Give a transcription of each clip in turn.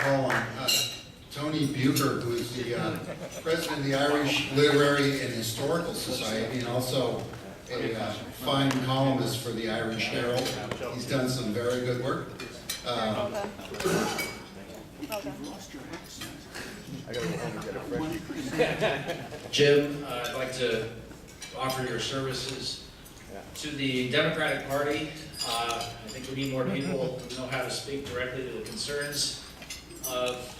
call on Tony Bucher, who is the president of the Irish Literary and Historical Society, and also a fine columnist for the Irish Herald. He's done some very good work. Jim, I'd like to offer your services to the Democratic Party. I think we need more people who know how to speak directly to the concerns of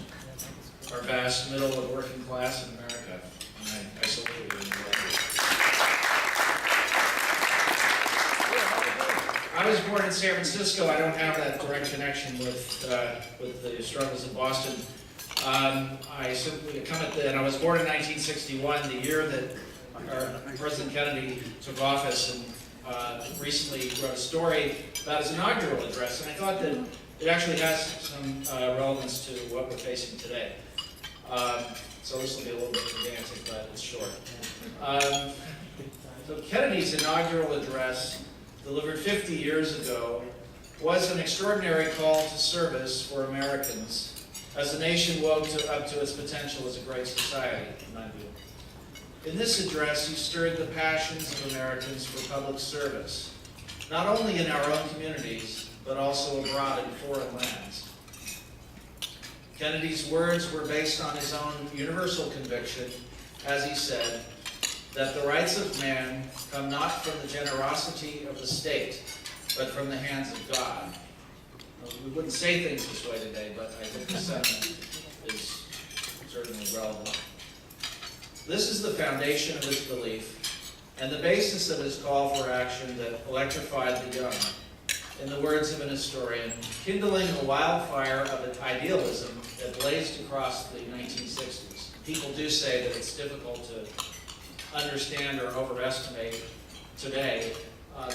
our vast middle and working class in America. And I salute you. I was born in San Francisco. I don't have that direct connection with the struggles in Boston. I simply come at and I was born in 1961, the year that President Kennedy took office, and recently wrote a story about his inaugural address, and I thought that it actually has some relevance to what we're facing today. So this will be a little bit pedantic, but it's short. So Kennedy's inaugural address, delivered 50 years ago, was an extraordinary call to service for Americans as the nation woke up to its potential as a great society, in my view. In this address, he stirred the passions of Americans for public service, not only in our own communities, but also abroad in foreign lands. Kennedy's words were based on his own universal conviction, as he said, that the rights of man come not from the generosity of the state, but from the hands of God. We wouldn't say things this way today, but I think the sentiment is certainly relevant. This is the foundation of his belief and the basis of his call for action that electrified the young. In the words of an historian, kindling a wildfire of idealism that blazed across the 1960s. People do say that it's difficult to understand or overestimate today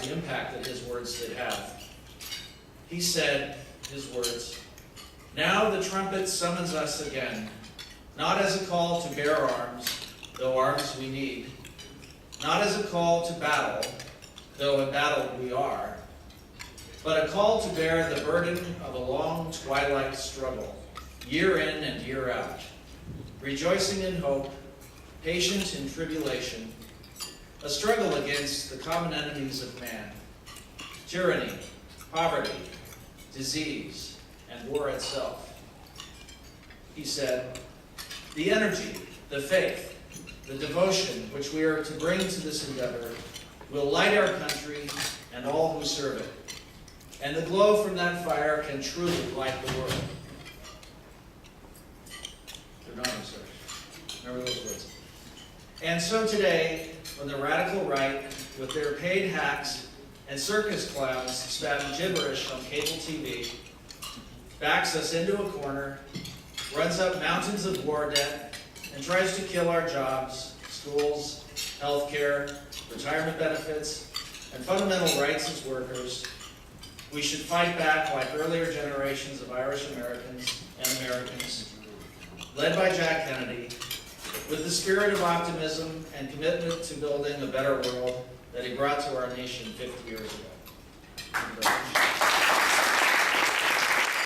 the impact that his words did have. He said, his words, "Now the trumpet summons us again, not as a call to bear arms, though arms we need, not as a call to battle, though in battle we are, but a call to bear the burden of a long twilight struggle, year in and year out, rejoicing in hope, patient in tribulation, a struggle against the common enemies of man, tyranny, poverty, disease, and war itself." He said, "The energy, the faith, the devotion which we are to bring to this endeavor will light our country and all who serve it. And the glow from that fire can truly light the world." They're not absurd. Remember those words. And so today, when the radical right, with their paid hacks and circus clowns spouting gibberish on cable TV, backs us into a corner, runs up mountains of war debt, and tries to kill our jobs, schools, health care, retirement benefits, and fundamental rights as workers, we should fight back like earlier generations of Irish Americans and Americans, led by Jack Kennedy, with the spirit of optimism and commitment to building a better world that he brought to our nation 50 years ago.